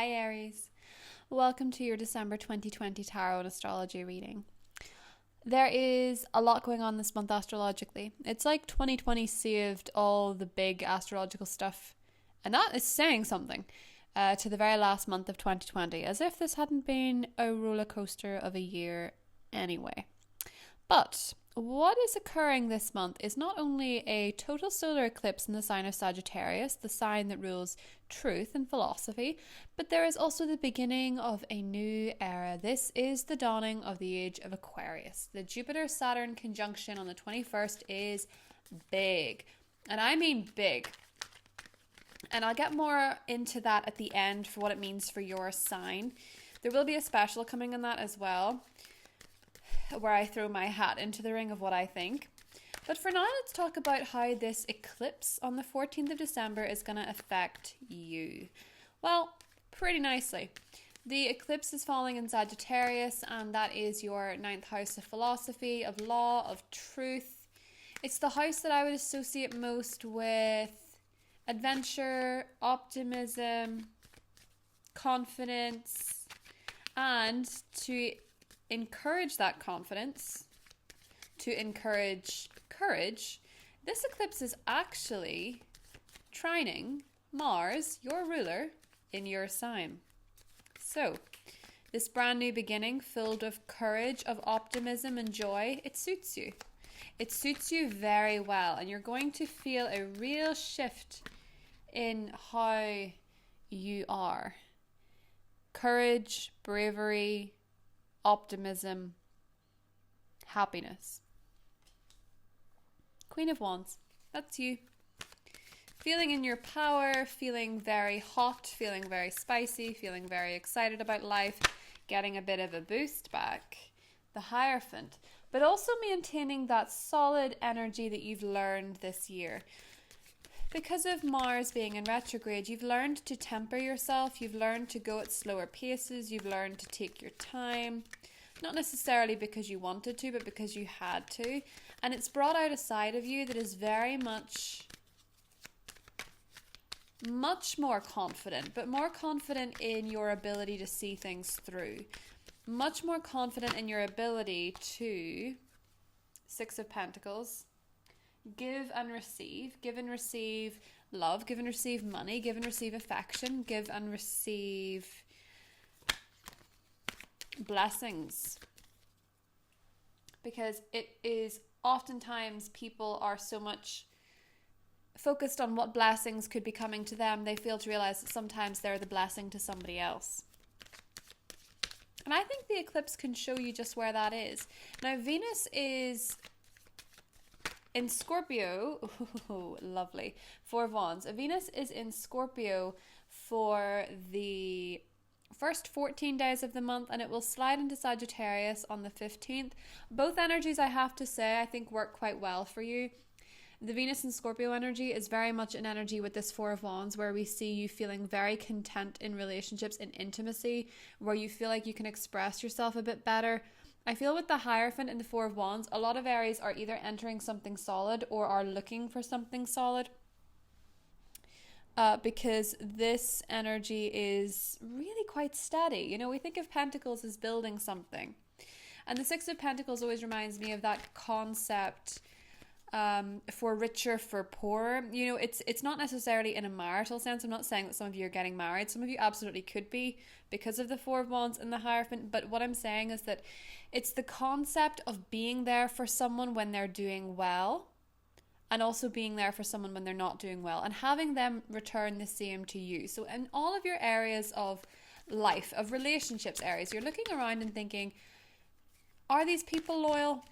Hi Aries, welcome to your December 2020 Tarot and Astrology reading. There is a lot going on this month astrologically. It's like 2020 saved all the big astrological stuff, and that is saying something, to the very last month of 2020, as if this hadn't been a roller coaster of a year anyway. But what is occurring this month is not only a total solar eclipse in the sign of Sagittarius, the sign that rules truth and philosophy, but there is also the beginning of a new era. This is the dawning of the age of Aquarius. The Jupiter-Saturn conjunction on the 21st is big, and I mean big. And I'll get more into that at the end for what it means for your sign. There will be a special coming in that as well, where I throw my hat into the ring of what I think. But for now, let's talk about how this eclipse on the 14th of December is going to affect you. Well, pretty nicely. The eclipse is falling in Sagittarius, and that is your 9th house of philosophy, of law, of truth. It's the house that I would associate most with adventure, optimism, confidence, and to encourage that confidence, to encourage courage, this eclipse is actually trining Mars, your ruler, in your sign. So, this brand new beginning filled of courage, of optimism and joy, it suits you. It suits you very well, and you're going to feel a real shift in how you are. Courage, bravery, optimism, happiness. Queen of Wands, that's you. Feeling in your power, feeling very hot, feeling very spicy, feeling very excited about life, getting a bit of a boost back. The Hierophant, but also maintaining that solid energy that you've learned this year. Because of Mars being in retrograde, you've learned to temper yourself, you've learned to go at slower paces, you've learned to take your time. Not necessarily because you wanted to, but because you had to. And it's brought out a side of you that is very much more confident, but more confident in your ability to see things through. Much more confident in your ability to, Six of Pentacles, give and receive love, give and receive money, give and receive affection, give and receive blessings. Because it is oftentimes people are so much focused on what blessings could be coming to them, they fail to realize that sometimes they're the blessing to somebody else. And I think the eclipse can show you just where that is. Now, Venus is in Scorpio. Oh, lovely. Four of Wands. Venus is in Scorpio for the first 14 days of the month, and it will slide into Sagittarius on the 15th. Both energies, I have to say, I think work quite well for you. The Venus and Scorpio energy is very much an energy with this Four of Wands where we see you feeling very content in relationships, in intimacy, where you feel like you can express yourself a bit better. I feel with the Hierophant and the Four of Wands, a lot of Aries are either entering something solid or are looking for something solid. Because this energy is really quite steady. You know, we think of Pentacles as building something. And the Six of Pentacles always reminds me of that concept for richer, for poorer. You know, it's not necessarily in a marital sense. I'm not saying that some of you are getting married. Some of you absolutely could be because of the Four of Wands and the Hierophant. But what I'm saying is that it's the concept of being there for someone when they're doing well, and also being there for someone when they're not doing well, and having them return the same to you. So in all of your areas of life, of relationships, Aries, you're looking around and thinking, are these people loyal?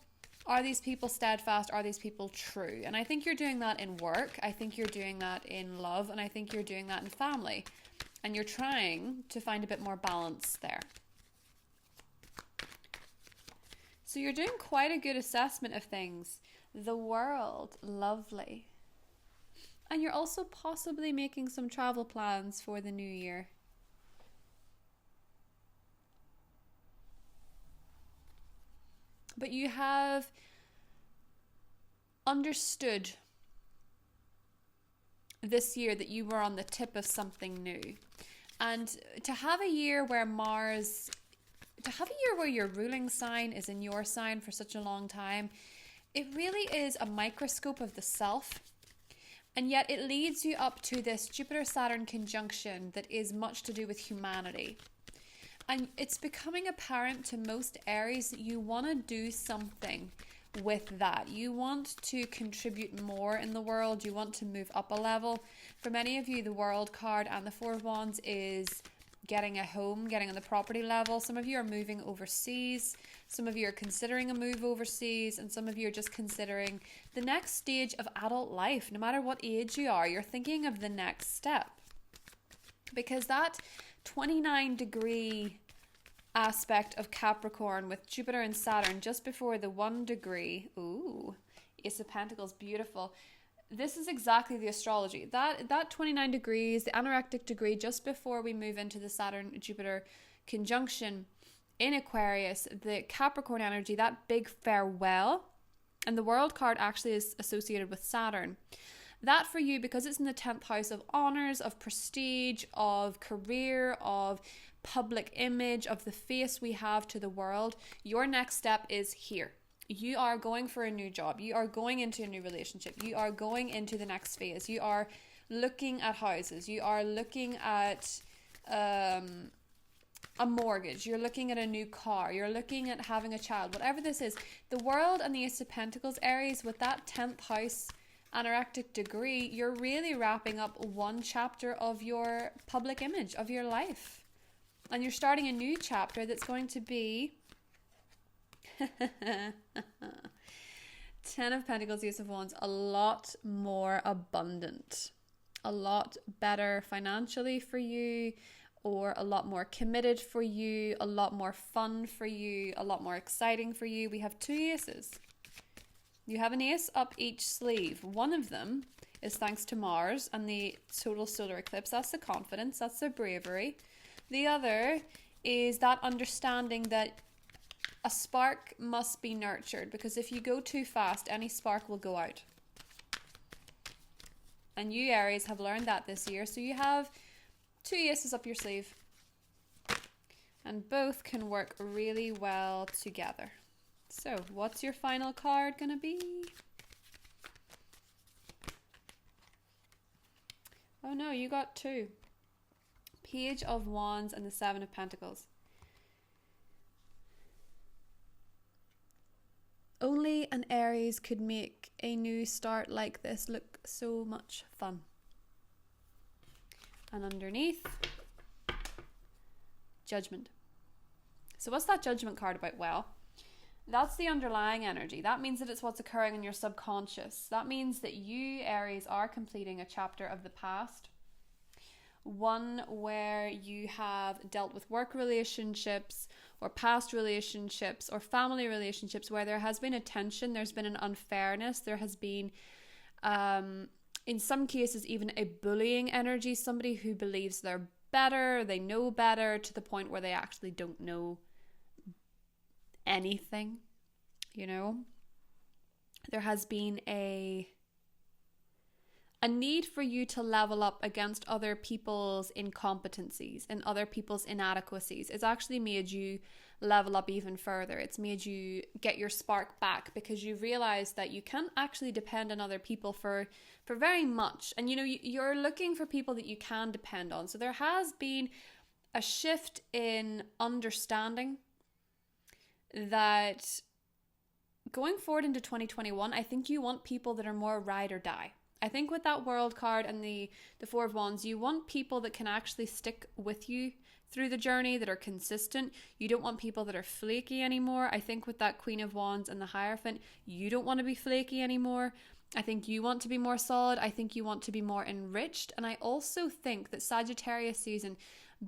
Are these people steadfast? Are these people true? And I think you're doing that in work. I think you're doing that in love. And I think you're doing that in family. And you're trying to find a bit more balance there. So you're doing quite a good assessment of things. The World, lovely. And you're also possibly making some travel plans for the new year. But you have understood this year that you were on the tip of something new. And to have a year where your ruling sign is in your sign for such a long time, it really is a microscope of the self. And yet it leads you up to this Jupiter-Saturn conjunction that is much to do with humanity. And it's becoming apparent to most Aries that you want to do something with that. You want to contribute more in the world. You want to move up a level. For many of you, the World card and the Four of Wands is getting a home, getting on the property level. Some of you are moving overseas. Some of you are considering a move overseas. And some of you are just considering the next stage of adult life. No matter what age you are, you're thinking of the next step. Because that 29-degree aspect of Capricorn with Jupiter and Saturn just before the 1 degree. Ooh, Ace of Pentacles, beautiful. This is exactly the astrology. That 29 degrees, the anorectic degree, just before we move into the Saturn-Jupiter conjunction in Aquarius, the Capricorn energy, that big farewell, and the World card actually is associated with Saturn. That for you, because it's in the 10th house of honors, of prestige, of career, of public image, of the face we have to the world, your next step is here. You are going for a new job. You are going into a new relationship. You are going into the next phase. You are looking at houses. You are looking at a mortgage. You're looking at a new car. You're looking at having a child. Whatever this is, the world and the Ace of Pentacles, Aries, with that 10th house anorectic degree, you're really wrapping up one chapter of your public image, of your life. And you're starting a new chapter that's going to be 10 of Pentacles, Ace of Wands, a lot more abundant, a lot better financially for you, or a lot more committed for you, a lot more fun for you, a lot more exciting for you. We have 2 aces. You have an ace up each sleeve. One of them is thanks to Mars and the total solar eclipse. That's the confidence, that's the bravery. The other is that understanding that a spark must be nurtured, because if you go too fast, any spark will go out. And you, Aries, have learned that this year. So you have 2 aces up your sleeve. And both can work really well together. So what's your final card going to be? Oh no, you got 2. Page of Wands and the 7 of Pentacles. Only an Aries could make a new start like this look so much fun. And underneath, Judgment. So what's that Judgment card about? Well, that's the underlying energy. That means that it's what's occurring in your subconscious. That means that you, Aries, are completing a chapter of the past. One where you have dealt with work relationships or past relationships or family relationships where there has been a tension, there's been an unfairness, there has been, in some cases, even a bullying energy, somebody who believes they're better, they know better, to the point where they actually don't know anything, you know. There has been a need for you to level up against other people's incompetencies and other people's inadequacies. It's actually made you level up even further. It's made you get your spark back, because you realize that you can't actually depend on other people for very much. And you know, you're looking for people that you can depend on. So there has been a shift in understanding that going forward into 2021, I think you want people that are more ride or die. I think with that World card and the 4 of Wands, you want people that can actually stick with you through the journey, that are consistent. You don't want people that are flaky anymore. I think with that Queen of Wands and the Hierophant, you don't want to be flaky anymore. I think you want to be more solid. I think you want to be more enriched. And I also think that Sagittarius season,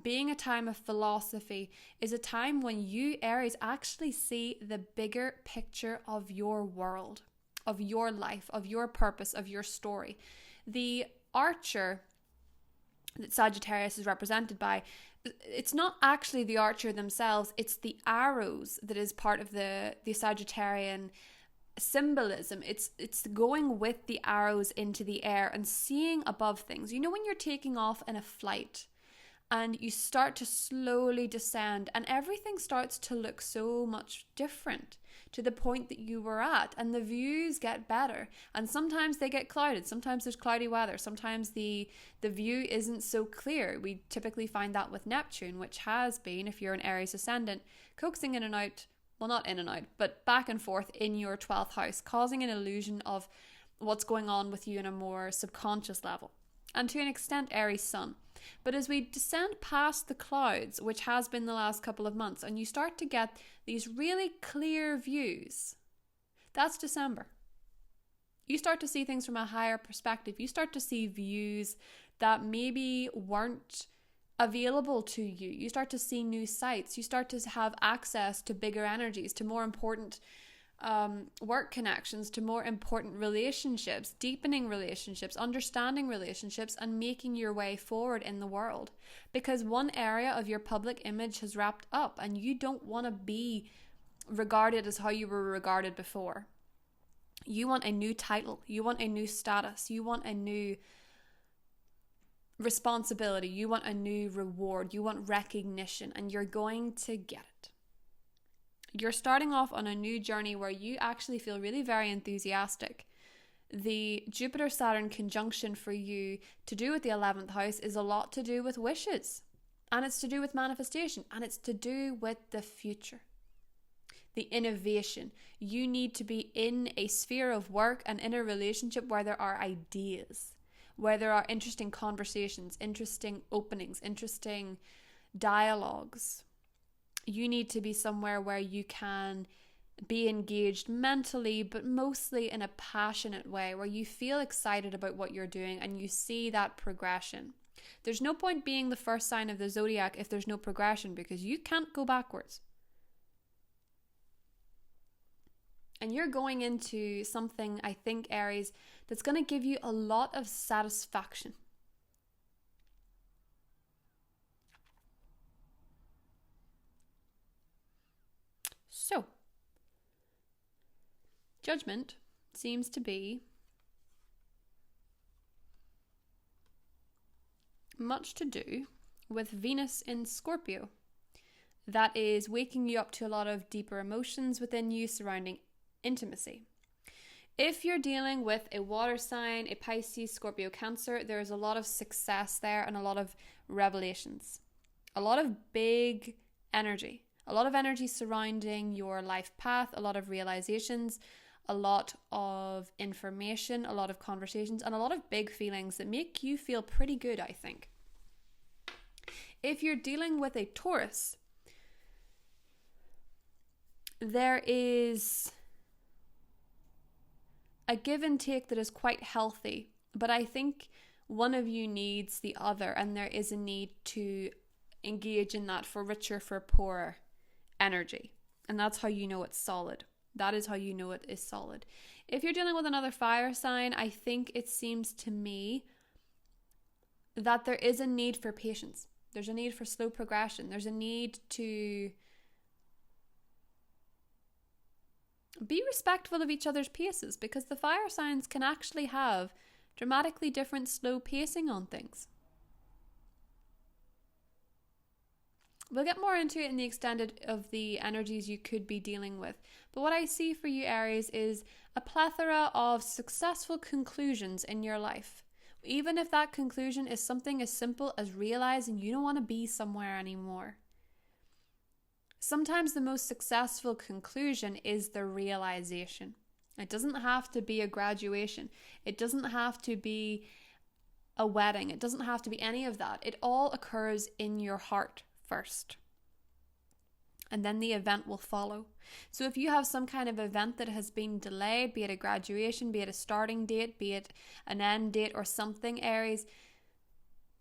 being a time of philosophy, is a time when you, Aries, actually see the bigger picture of your world, of your life, of your purpose, of your story. The archer that Sagittarius is represented by, it's not actually the archer themselves, it's the arrows that is part of the Sagittarian symbolism. It's going with the arrows into the air and seeing above things. You know, when you're taking off in a flight and you start to slowly descend, and everything starts to look so much different to the point that you were at, and the views get better. And sometimes they get clouded, sometimes there's cloudy weather, sometimes the view isn't so clear. We typically find that with Neptune, which has been, if you're an Aries ascendant, coaxing in and out, well, not in and out, but back and forth in your 12th house, causing an illusion of what's going on with you in a more subconscious level, and to an extent Aries Sun. But as we descend past the clouds, which has been the last couple of months, and you start to get these really clear views, that's December. You start to see things from a higher perspective. You start to see views that maybe weren't available to you. You start to see new sights. You start to have access to bigger energies, to more important work connections, to more important relationships, deepening relationships, understanding relationships, and making your way forward in the world. Because one area of your public image has wrapped up, and you don't want to be regarded as how you were regarded before. You want a new title, you want a new status, you want a new responsibility, you want a new reward, you want recognition, and you're going to get it. You're starting off on a new journey where you actually feel really very enthusiastic. The Jupiter-Saturn conjunction for you to do with the 11th house is a lot to do with wishes, and it's to do with manifestation, and it's to do with the future, the innovation. You need to be in a sphere of work and in a relationship where there are ideas, where there are interesting conversations, interesting openings, interesting dialogues. You need to be somewhere where you can be engaged mentally, but mostly in a passionate way, where you feel excited about what you're doing and you see that progression. There's no point being the first sign of the zodiac if there's no progression, because you can't go backwards. And you're going into something, I think, Aries, that's going to give you a lot of satisfaction. So, judgment seems to be much to do with Venus in Scorpio. That is waking you up to a lot of deeper emotions within you surrounding intimacy. If you're dealing with a water sign, a Pisces, Scorpio, Cancer, there's a lot of success there and a lot of revelations. A lot of big energy. A lot of energy surrounding your life path, a lot of realizations, a lot of information, a lot of conversations, and a lot of big feelings that make you feel pretty good, I think. If you're dealing with a Taurus, there is a give and take that is quite healthy, but I think one of you needs the other, and there is a need to engage in that for richer, for poorer energy. And that's how you know it's solid. That is how you know it is solid. If you're dealing with another fire sign, I think it seems to me that there is a need for patience. There's a need for slow progression. There's a need to be respectful of each other's paces, because the fire signs can actually have dramatically different slow pacing on things. We'll get more into it in the extended of the energies you could be dealing with. But what I see for you, Aries, is a plethora of successful conclusions in your life. Even if that conclusion is something as simple as realizing you don't want to be somewhere anymore. Sometimes the most successful conclusion is the realization. It doesn't have to be a graduation. It doesn't have to be a wedding. It doesn't have to be any of that. It all occurs in your heart first, and then the event will follow. So if you have some kind of event that has been delayed, be it a graduation, be it a starting date, be it an end date or something, Aries,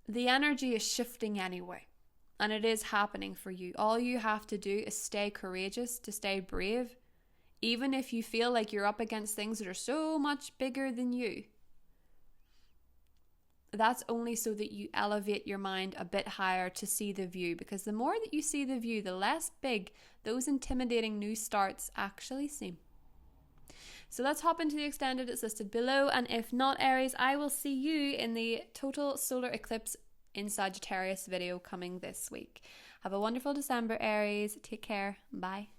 the energy is shifting anyway, and it is happening for you. All you have to do is stay courageous, to stay brave, even if you feel like you're up against things that are so much bigger than you. That's only so that you elevate your mind a bit higher to see the view, because the more that you see the view, the less big those intimidating new starts actually seem. So let's hop into the extended. It's listed below, and if not, Aries, I will see you in the total solar eclipse in Sagittarius video coming this week. Have a wonderful December, Aries. Take care. Bye.